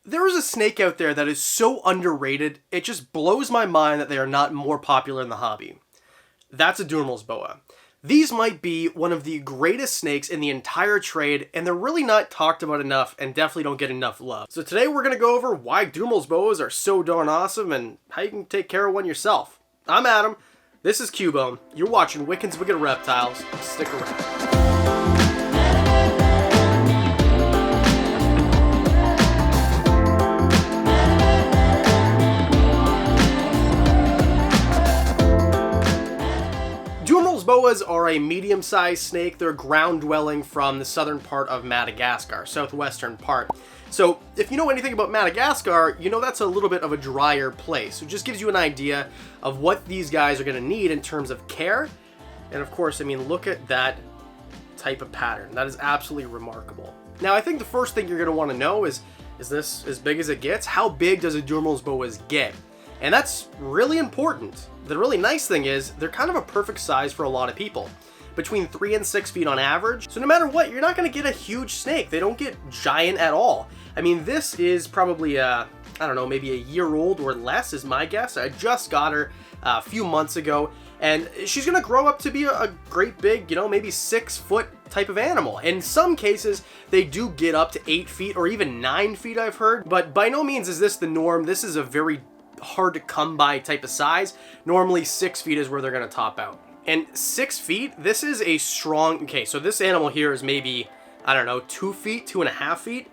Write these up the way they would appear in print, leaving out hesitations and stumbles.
There is a snake out there that is so underrated, it just blows my mind that they are not more popular in the hobby. That's a Dumerils Boa. These might be one of the greatest snakes in the entire trade, and they're really not talked about enough and definitely don't get enough love. So today we're going to go over why Dumerils Boas are so darn awesome and how you can take care of one yourself. I'm Adam, this is Cubone, you're watching Wickens Wicked Reptiles, stick around. Dumerils Boas are a medium-sized snake. They're ground-dwelling from the southern part of Madagascar, southwestern part. So if you know anything about Madagascar, you know that's a little bit of a drier place. So it just gives you an idea of what these guys are going to need in terms of care. And of course, I mean, look at that type of pattern. That is absolutely remarkable. Now, I think the first thing you're going to want to know is this as big as it gets? How big does a Dumerils Boas get? And that's really important. The really nice thing is they're kind of a perfect size for a lot of people, between 3 and 6 feet on average. So no matter what, you're not going to get a huge snake. They don't get giant at all. I mean, this is probably I don't know, maybe a year old or less is my guess. I just got her a few months ago, and she's going to grow up to be a great big, you know, maybe 6 foot type of animal. In some cases, they do get up to 8 feet or even 9 feet, I've heard, but by no means is this the norm. This is a very hard to come by type of size. Normally 6 feet is where they're going to top out. And 6 feet, this is a strong, okay, so this animal here is maybe, I don't know, 2 feet, 2.5 feet.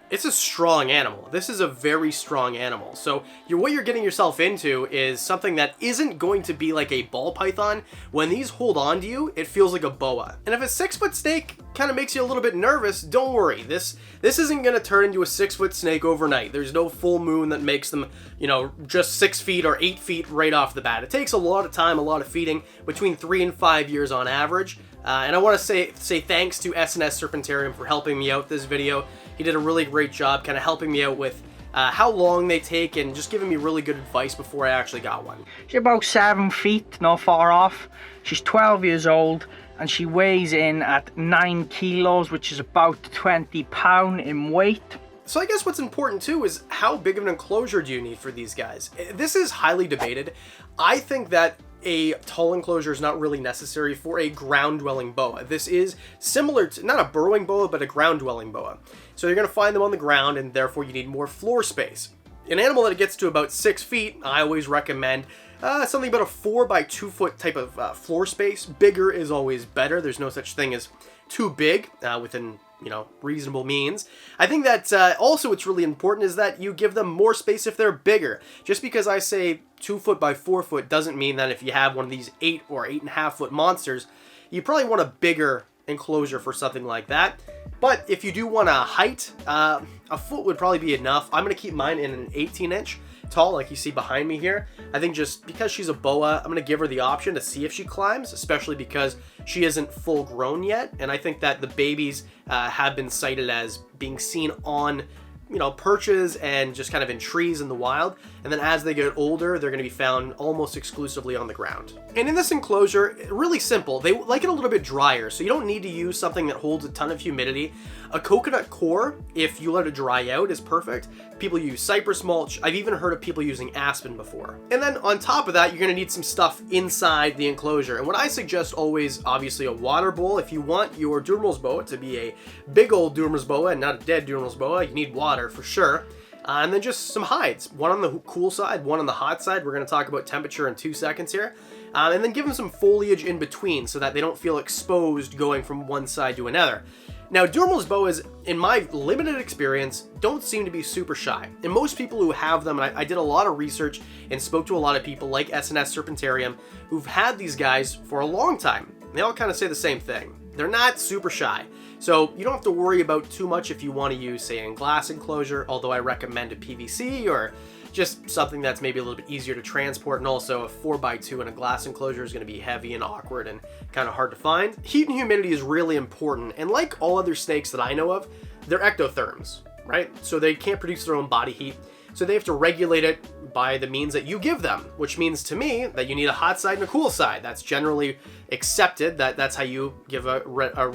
It's a strong animal. This is a very strong animal. So what you're getting yourself into is something that isn't going to be like a ball python. When these hold on to you, it feels like a boa. And if a 6 foot snake kind of makes you a little bit nervous, don't worry. This isn't going to turn into a 6 foot snake overnight. There's no full moon that makes them, you know, just 6 feet or 8 feet right off the bat. It takes a lot of time, a lot of feeding, between 3 and 5 years on average. And I want to say thanks to S&S Serpentarium for helping me out this video. He did a really great job kind of helping me out with how long they take and just giving me really good advice before I actually got one. She's about 7 feet, not far off. She's 12 years old and she weighs in at 9 kilos, which is about 20 pounds in weight. So I guess what's important too is how big of an enclosure do you need for these guys? This is highly debated. I think that a tall enclosure is not really necessary for a ground-dwelling boa. This is similar to, not a burrowing boa, but a ground-dwelling boa. So you're going to find them on the ground, and therefore you need more floor space. An animal that gets to about 6 feet, I always recommend something about a 4 by 2 foot type of floor space. Bigger is always better. There's no such thing as too big within, you know, reasonable means. I think that also what's really important is that you give them more space if they're bigger. Just because I say 2 foot by 4 foot doesn't mean that if you have one of these 8 or 8.5 foot monsters, you probably want a bigger enclosure for something like that. But if you do want a height, a foot would probably be enough. I'm going to keep mine in an 18-inch tall, like you see behind me here. I think just because she's a boa, I'm going to give her the option to see if she climbs, especially because she isn't full grown yet. And I think that the babies have been cited as being seen on, you know, perches and just kind of in trees in the wild. And then as they get older, they're going to be found almost exclusively on the ground. And in this enclosure, really simple. They like it a little bit drier, so you don't need to use something that holds a ton of humidity. A coconut core, if you let it dry out, is perfect. People use cypress mulch. I've even heard of people using aspen before. And then on top of that, you're going to need some stuff inside the enclosure. And what I suggest always, obviously, a water bowl. If you want your Dumerils Boa to be a big old Dumerils Boa and not a dead Dumerils Boa, you need water for sure. And then just some hides, one on the cool side, one on the hot side. We're going to talk about temperature in 2 seconds here. And then give them some foliage in between so that they don't feel exposed going from one side to another. Now, Dumerils Boas, in my limited experience, don't seem to be super shy. And most people who have them, and I did a lot of research and spoke to a lot of people like S&S Serpentarium who've had these guys for a long time. They all kind of say the same thing. They're not super shy. So you don't have to worry about too much if you want to use, say, a glass enclosure, although I recommend a PVC or just something that's maybe a little bit easier to transport. And also a 4x2 in a glass enclosure is going to be heavy and awkward and kind of hard to find. Heat and humidity is really important. And like all other snakes that I know of, they're ectotherms, right? So they can't produce their own body heat. So they have to regulate it by the means that you give them, which means to me that you need a hot side and a cool side. That's generally accepted, that's how you give a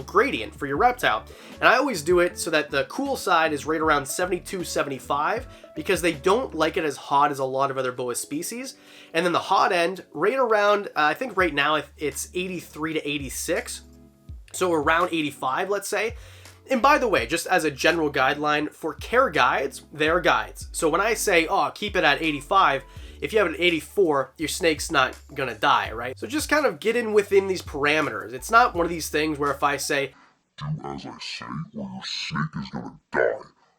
gradient for your reptile. And I always do it so that the cool side is right around 72, 75, because they don't like it as hot as a lot of other boa species. And then the hot end, right around, I think right now it's 83 to 86. So around 85, let's say. And by the way, just as a general guideline, for care guides, they're guides. So when I say, oh, keep it at 85, if you have an 84, your snake's not gonna die, right? So just kind of get in within these parameters. It's not one of these things where if I say, do as I say, or your snake is gonna die,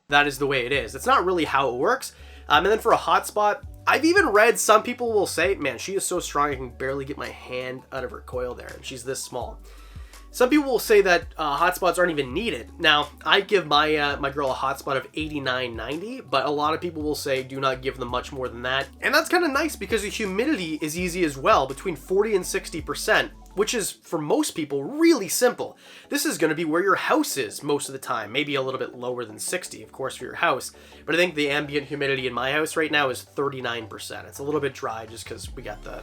that is the way it is. That's not really how it works. And then for a hotspot, I've even read some people will say, man, she is so strong I can barely get my hand out of her coil there, and she's this small. Some people will say that hotspots aren't even needed. Now, I give my my girl a hotspot of 89, 90, but a lot of people will say do not give them much more than that. And that's kind of nice because the humidity is easy as well, between 40 and 60%, which is, for most people, really simple. This is going to be where your house is most of the time, maybe a little bit lower than 60, of course, for your house. But I think the ambient humidity in my house right now is 39%. It's a little bit dry just because we got the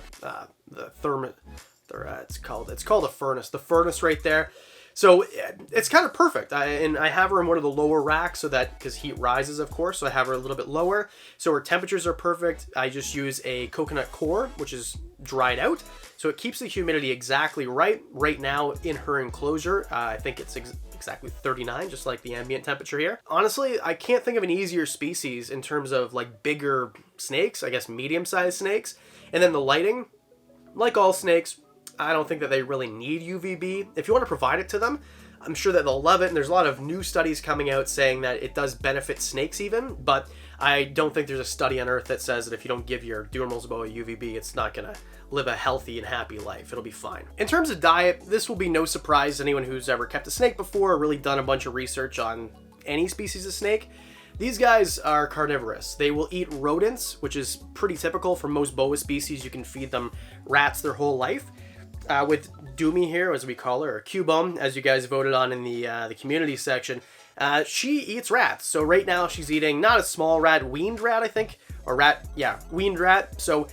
it's called a furnace. The furnace right there. So it's kind of perfect. I have her in one of the lower racks so that, because heat rises, of course, so I have her a little bit lower. So her temperatures are perfect. I just use a coconut core, which is dried out. So it keeps the humidity exactly right. Right now in her enclosure, I think it's exactly 39, just like the ambient temperature here. Honestly, I can't think of an easier species in terms of like bigger snakes, I guess medium-sized snakes. And then the lighting, like all snakes, I don't think that they really need UVB. If you want to provide it to them, I'm sure that they'll love it. And there's a lot of new studies coming out saying that it does benefit snakes even, but I don't think there's a study on Earth that says that if you don't give your Dumerils Boa UVB, it's not going to live a healthy and happy life. It'll be fine. In terms of diet, this will be no surprise to anyone who's ever kept a snake before or really done a bunch of research on any species of snake. These guys are carnivorous. They will eat rodents, which is pretty typical for most boa species. You can feed them rats their whole life. With Doomy here, as we call her, or Cubone, as you guys voted on in the community section, she eats rats. So right now she's eating not a small rat, weaned rat, I think, or rat, yeah, weaned rat. So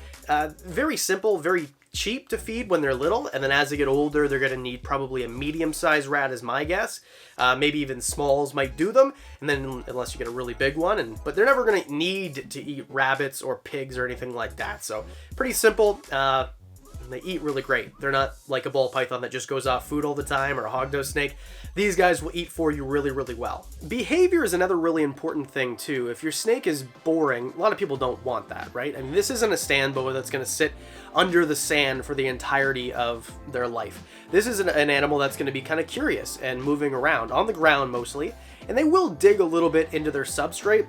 very simple, very cheap to feed when they're little, and then as they get older, they're going to need probably a medium-sized rat, is my guess. Maybe even smalls might do them, and then unless you get a really big one, but they're never going to need to eat rabbits or pigs or anything like that. So pretty simple. They eat really great. They're not like a ball python that just goes off food all the time, or a hognose snake. These guys will eat for you really, really well. Behavior is another really important thing too. If your snake is boring, a lot of people don't want that, right? I mean, this isn't a stand boa that's going to sit under the sand for the entirety of their life. This is an animal that's going to be kind of curious and moving around on the ground mostly, and they will dig a little bit into their substrate,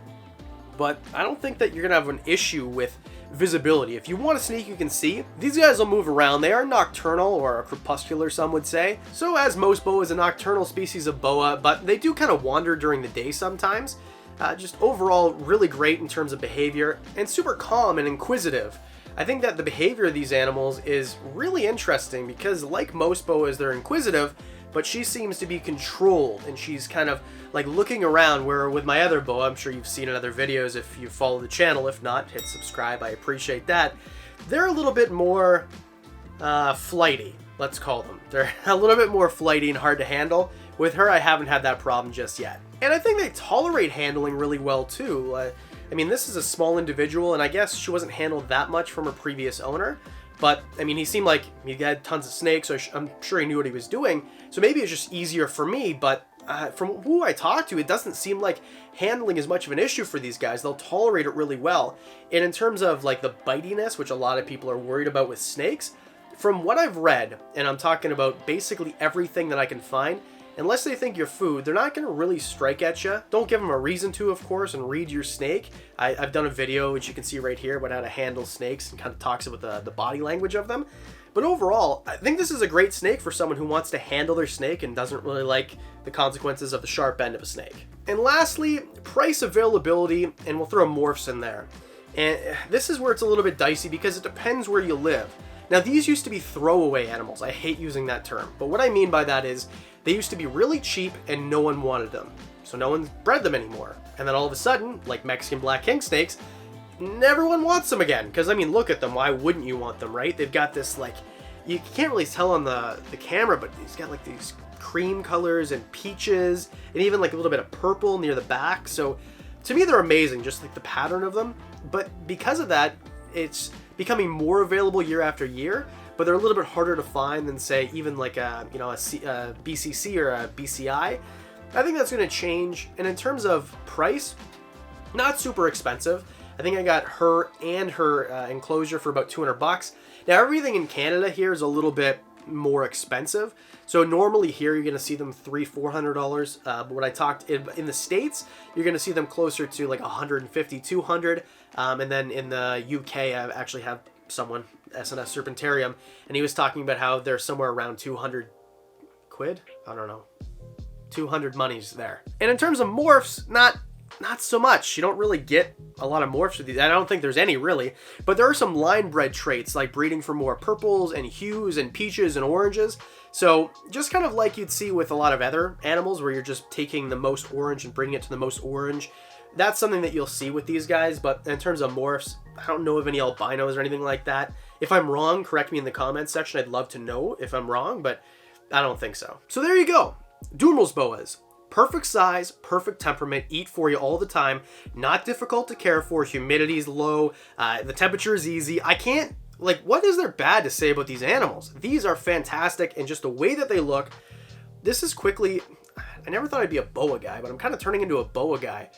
but I don't think that you're going to have an issue with visibility. If you want a snake you can see, these guys will move around. They are nocturnal, or crepuscular, some would say. So as most boa is a nocturnal species of boa, but they do kind of wander during the day sometimes. Just overall really great in terms of behavior, and super calm and inquisitive. I think that the behavior of these animals is really interesting because, like most boas, they're inquisitive, but she seems to be controlled, and she's kind of like looking around, where with my other boa, I'm sure you've seen in other videos if you follow the channel. If not, hit subscribe, I appreciate that. They're a little bit more flighty, let's call them. They're a little bit more flighty and hard to handle. With her, I haven't had that problem just yet. And I think they tolerate handling really well too. I mean, this is a small individual, and I guess she wasn't handled that much from her previous owner. But, I mean, he seemed like he had tons of snakes, so I'm sure he knew what he was doing. So maybe it's just easier for me, but from who I talked to, it doesn't seem like handling is much of an issue for these guys. They'll tolerate it really well. And in terms of, like, the bitiness, which a lot of people are worried about with snakes, from what I've read, and I'm talking about basically everything that I can find, unless they think you're food, they're not going to really strike at you. Don't give them a reason to, of course, and read your snake. I've done a video, which you can see right here, about how to handle snakes, and kind of talks about the body language of them. But overall, I think this is a great snake for someone who wants to handle their snake and doesn't really like the consequences of the sharp end of a snake. And lastly, price, availability, and we'll throw Morphs in there. And this is where it's a little bit dicey because it depends where you live. Now, these used to be throwaway animals. I hate using that term. But what I mean by that is they used to be really cheap and no one wanted them. So no one bred them anymore. And then all of a sudden, like Mexican black king snakes, everyone wants them again. Because, I mean, look at them. Why wouldn't you want them, right? They've got this, like, you can't really tell on the camera, but he's got, like, these cream colors and peaches, and even, like, a little bit of purple near the back. So, to me, they're amazing, just, like, the pattern of them. But because of that, it's becoming more available year after year, but they're a little bit harder to find than, say, even, like, a BCC or a BCI. I think that's going to change. And in terms of price, not super expensive. I think I got her and her enclosure for about $200. Now, everything in Canada here is a little bit more expensive. So normally here you're going to see them $300-400. But when I talked in the States, you're going to see them closer to like $150-200. And then in the UK, I actually have someone, SNS Serpentarium, and he was talking about how they're somewhere around 200 quid. I don't know. 200 monies there. And in terms of morphs, not so much. You don't really get a lot of morphs with these. I don't think there's any really, but there are some line bred traits like breeding for more purples and hues and peaches and oranges. So just kind of like you'd see with a lot of other animals where you're just taking the most orange and bringing it to the most orange. That's something that you'll see with these guys, but in terms of morphs, I don't know of any albinos or anything like that. If I'm wrong, correct me in the comments section. I'd love to know if I'm wrong, but I don't think so. So there you go. Dumerils Boas. Perfect size, perfect temperament, eat for you all the time, not difficult to care for, humidity's low, the temperature is easy. I can't, like, what is there bad to say about these animals? These are fantastic, and just the way that they look, this is quickly, I never thought I'd be a boa guy, but I'm kind of turning into a boa guy.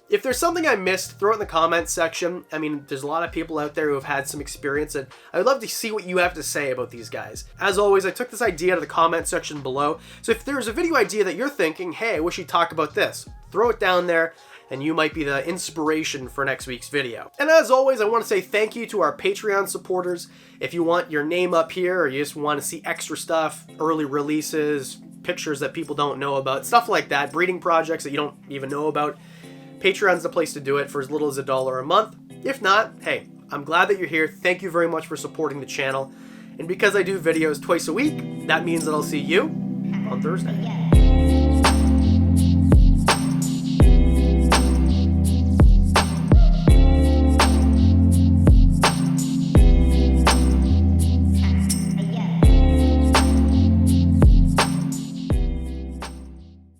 If there's something I missed, throw it in the comments section. I mean, there's a lot of people out there who have had some experience, and I would love to see what you have to say about these guys. As always, I took this idea to the comment section below, so if there's a video idea that you're thinking, hey, I wish you'd talk about this, throw it down there, and you might be the inspiration for next week's video. And as always, I want to say thank you to our Patreon supporters. If you want your name up here, or you just want to see extra stuff, early releases, pictures that people don't know about, stuff like that, breeding projects that you don't even know about, Patreon's the place to do it for as little as $1 a month. If not, hey, I'm glad that you're here. Thank you very much for supporting the channel. And because I do videos twice a week, that means that I'll see you on Thursday.